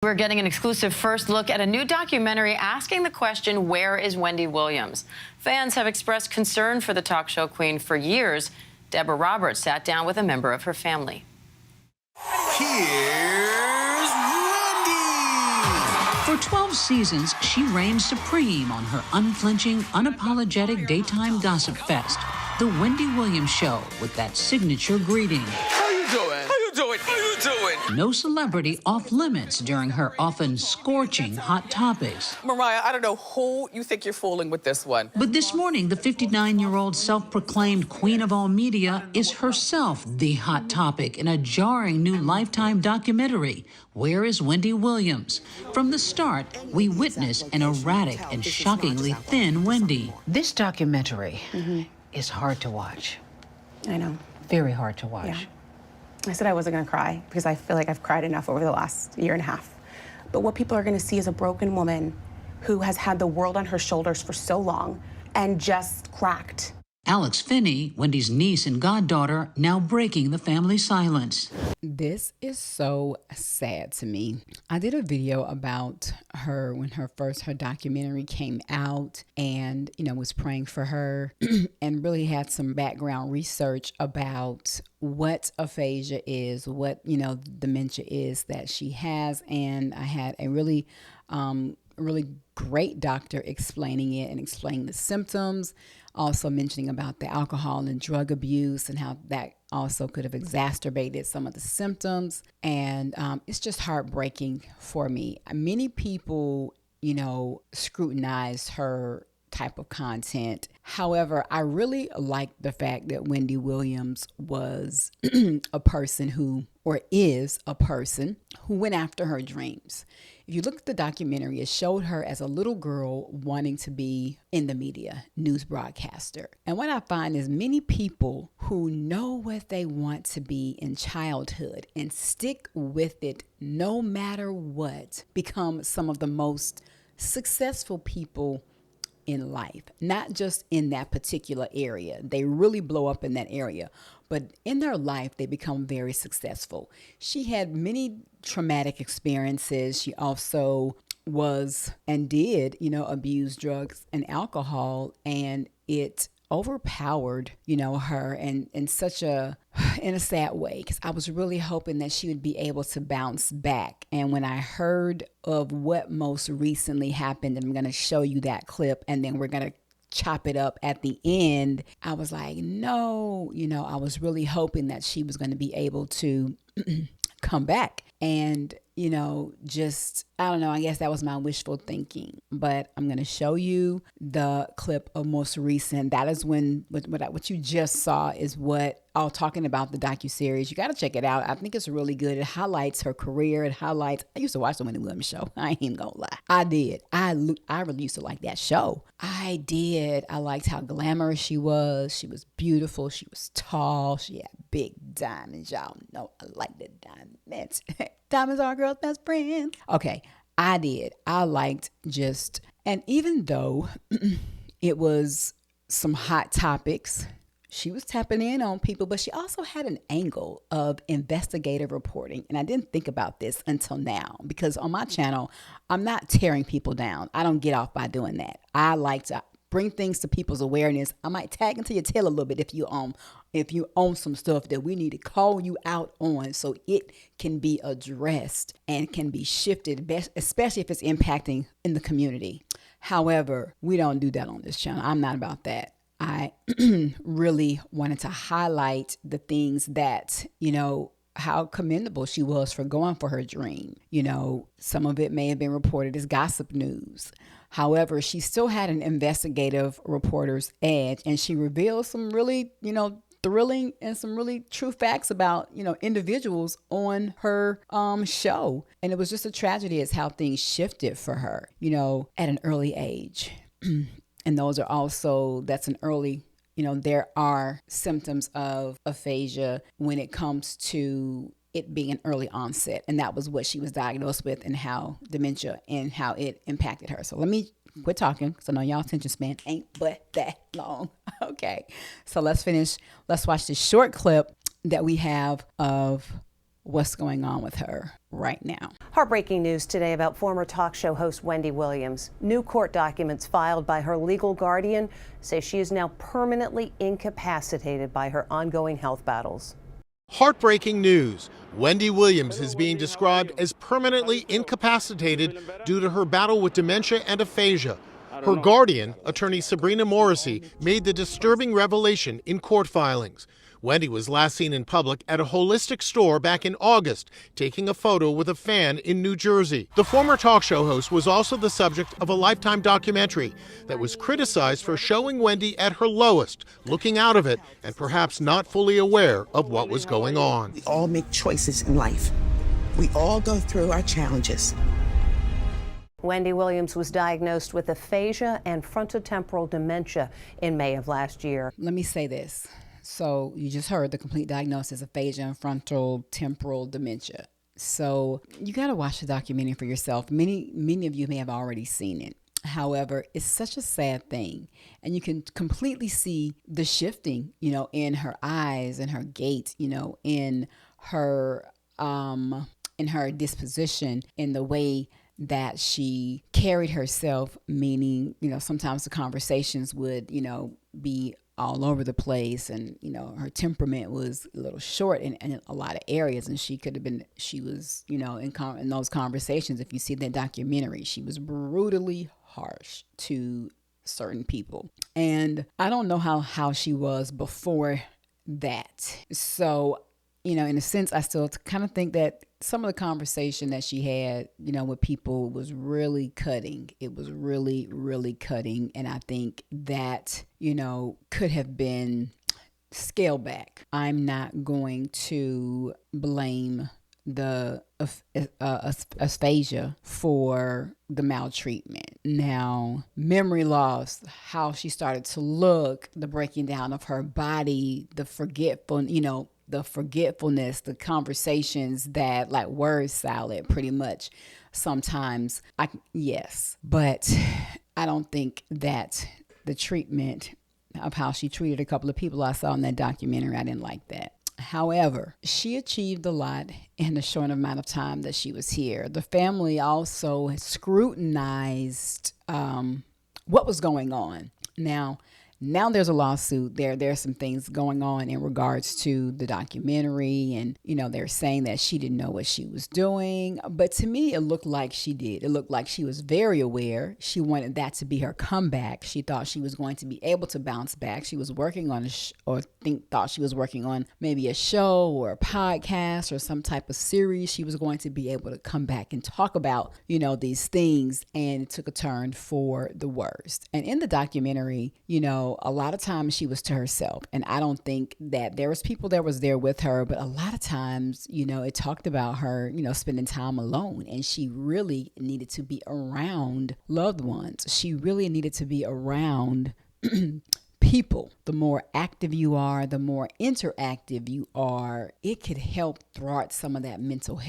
We're getting an exclusive first look at a new documentary asking the question, where is Wendy Williams? Fans have expressed concern for the talk show queen for years. Deborah Roberts sat down with a member of her family. Here's Wendy! For 12 seasons, she reigned supreme on her unflinching, unapologetic daytime gossip fest, The Wendy Williams Show, with that signature greeting. How you doing? How you doing? How you doing? No celebrity off limits during her often scorching hot topics. Mariah, I don't know who you think you're fooling with this one. But this morning, the 59-year-old self-proclaimed queen of all media is herself the hot topic in a jarring new Lifetime documentary, Where is Wendy Williams? From the start, we witness an erratic and shockingly thin Wendy. This documentary is hard to watch. I know. Very hard to watch. Yeah. I said I wasn't gonna cry because I feel like I've cried enough over the last year and a half. But what people are gonna see is a broken woman who has had the world on her shoulders for so long and just cracked. Alex Finney, Wendy's niece and goddaughter, now breaking the family silence. This is so sad to me. I did a video about her when her documentary came out, and was praying for her and really had some background research about what aphasia is, what dementia is that she has, and I had a really great doctor explaining it and explaining the symptoms, also mentioning about the alcohol and drug abuse and how that also could have exacerbated some of the symptoms. And it's just heartbreaking for me. Many people, scrutinized her type of content. However, I really like the fact that Wendy Williams was a person who, or is a person who went after her dreams. If you look at the documentary, it showed her as a little girl wanting to be in the media, news broadcaster. And what I find is many people who know what they want to be in childhood and stick with it no matter what become some of the most successful people in life, not just in that particular area. They really blow up in that area, but in their life, they become very successful. She had many traumatic experiences. She also was and did, abuse drugs and alcohol, and it overpowered, her in a sad way, because I was really hoping that she would be able to bounce back. And when I heard of what most recently happened, and I'm going to show you that clip, and then we're going to chop it up at the end, I was like, no, I was really hoping that she was going to be able to come back. And, I don't know, I guess that was my wishful thinking. But I'm going to show you the clip of most recent. That is when, what you just saw is what, talking about the docuseries. You got to check it out. I think it's really good. It highlights her career. I used to watch the Wendy Williams Show. I ain't even going to lie. I did. I really used to like that show. I did. I liked how glamorous she was. She was beautiful. She was tall. She had big diamonds. Y'all know I like the diamonds. Diamonds are a girl's best friend. Okay, I did. I liked and even though it was some hot topics, she was tapping in on people, but she also had an angle of investigative reporting. And I didn't think about this until now, because on my channel, I'm not tearing people down. I don't get off by doing that. I like to bring things to people's awareness. I might tag into your tail a little bit if you own some stuff that we need to call you out on, so it can be addressed and can be shifted, especially if it's impacting in the community. However, we don't do that on this channel. I'm not about that. I really wanted to highlight the things that, how commendable she was for going for her dream. Some of it may have been reported as gossip news. However, she still had an investigative reporter's edge, and she revealed some really, thrilling and some really true facts about, individuals on her show. And it was just a tragedy as how things shifted for her, at an early age. And that's an early, there are symptoms of aphasia when it comes to it being an early onset. And that was what she was diagnosed with, and how dementia and how it impacted her. So let me quit talking, because I know y'all attention span ain't but that long. Okay, so let's watch this short clip that we have of what's going on with her. right now. Heartbreaking news today about former talk show host Wendy Williams. New court documents filed by her legal guardian say she is now permanently incapacitated by her ongoing health battles. Heartbreaking news. Wendy Williams is being described as permanently incapacitated due to her battle with dementia and aphasia. Her guardian, attorney Sabrina Morrissey, made the disturbing revelation in court filings. Wendy was last seen in public at a holistic store back in August, taking a photo with a fan in New Jersey. The former talk show host was also the subject of a Lifetime documentary that was criticized for showing Wendy at her lowest, looking out of it, and perhaps not fully aware of what was going on. We all make choices in life. We all go through our challenges. Wendy Williams was diagnosed with aphasia and frontotemporal dementia in May of last year. Let me say this. So you just heard the complete diagnosis of aphasia and frontotemporal dementia. So you got to watch the documentary for yourself. Many of you may have already seen it. However, it's such a sad thing. And you can completely see the shifting, in her eyes and her gait, in her disposition, in the way that she carried herself, meaning, sometimes the conversations would, be all over the place, and her temperament was a little short in a lot of areas, and she was in those conversations, if you see that documentary, she was brutally harsh to certain people. And I don't know how she was before that. So in a sense, I still kind of think that some of the conversation that she had, with people was really cutting. It was really, really cutting. And I think that, could have been scaled back. I'm not going to blame the aphasia for the maltreatment. Now, memory loss, how she started to look, the breaking down of her body, the forgetfulness, the conversations that like word salad pretty much sometimes. Yes, but I don't think that the treatment of how she treated a couple of people I saw in that documentary, I didn't like that. However, she achieved a lot in the short amount of time that she was here. The family also scrutinized what was going on. Now there's a lawsuit. There's some things going on in regards to the documentary, and they're saying that she didn't know what she was doing. But to me, it looked like she did. It looked like she was very aware. She wanted that to be her comeback. She thought she was going to be able to bounce back. She was working on thought she was working on maybe a show or a podcast or some type of series. She was going to be able to come back and talk about these things, and it took a turn for the worst. And in the documentary, a lot of times she was to herself, and I don't think that there was people that was there with her, but a lot of times, it talked about her, spending time alone, and she really needed to be around loved ones. She really needed to be around people. The more active you are, the more interactive you are, it could help thwart some of that mental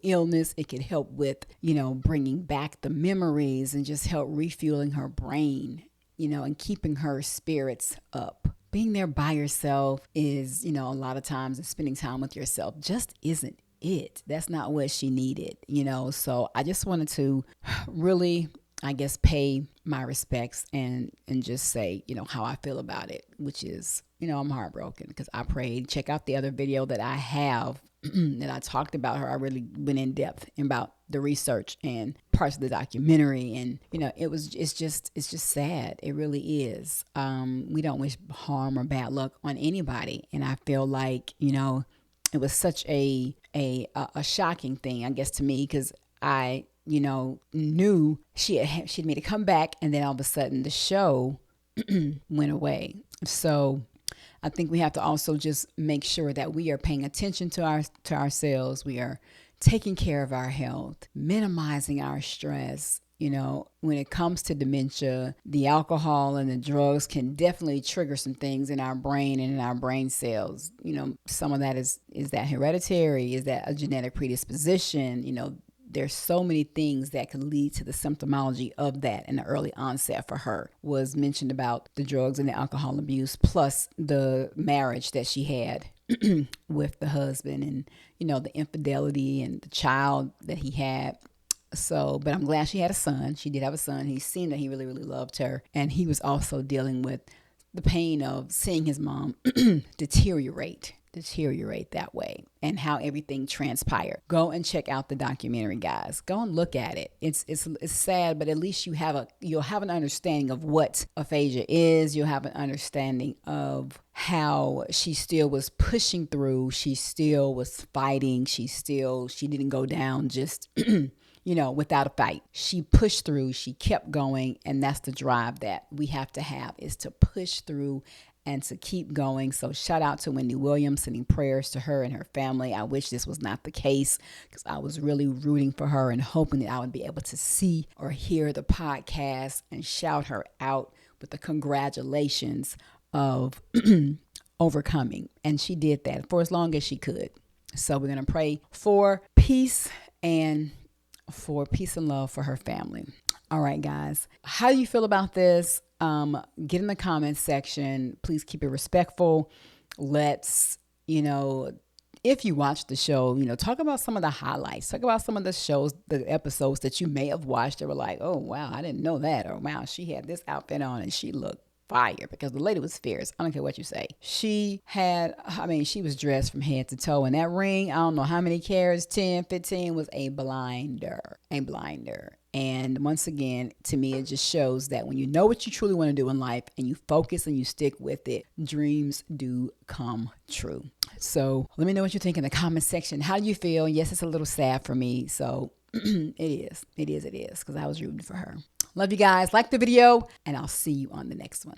illness. It could help with, bringing back the memories and just help refueling her brain, and keeping her spirits up. Being there by yourself is, a lot of times, and spending time with yourself just isn't it. That's not what she needed, So I just wanted to really, pay my respects and just say, how I feel about it, which is, I'm heartbroken because I prayed. Check out the other video that I have that I talked about her. I really went in depth about the research and parts of the documentary, and it's just sad. It really is. We don't wish harm or bad luck on anybody, and I feel like it was such a shocking thing, I guess, to me, because I knew she'd made a comeback, and then all of a sudden the show went away. So I think we have to also just make sure that we are paying attention to ourselves. We are taking care of our health, minimizing our stress. When it comes to dementia, the alcohol and the drugs can definitely trigger some things in our brain and in our brain cells. Some of that is that hereditary? Is that a genetic predisposition? There's so many things that could lead to the symptomology of that, and the early onset for her was mentioned about the drugs and the alcohol abuse, plus the marriage that she had with the husband and, you know, the infidelity and the child that he had. So, but I'm glad she had a son. She did have a son. He seemed that he really, really loved her. And he was also dealing with the pain of seeing his mom deteriorate that way and how everything transpired. Go and check out the documentary, guys. Go and look at it. It's sad, but at least you'll have an understanding of what aphasia is. You'll have an understanding of how she still was pushing through. She still was fighting. She didn't go down just you know, without a fight. She pushed through, she kept going, and that's the drive that we have to have, is to push through and to keep going. So shout out to Wendy Williams, sending prayers to her and her family. I wish this was not the case, because I was really rooting for her and hoping that I would be able to see or hear the podcast and shout her out with the congratulations of overcoming. And she did that for as long as she could. So we're going to pray for peace and love for her family. All right, guys. How do you feel about this? Get in the comments section. Please keep it respectful. Let's, you know, if you watch the show, you know, talk about some of the highlights. Talk about some of the shows, the episodes that you may have watched that were like, oh, wow, I didn't know that. Or, wow, she had this outfit on and she looked fire, because the lady was fierce. I don't care what you say. She was dressed from head to toe, and that ring, I don't know how many carats, 10, 15, was a blinder. And once again, to me, it just shows that when you know what you truly want to do in life and you focus and you stick with it, dreams do come true. So let me know what you think in the comment section. How do you feel? Yes, it's a little sad for me. So it is, because I was rooting for her. Love you guys. Like the video, and I'll see you on the next one.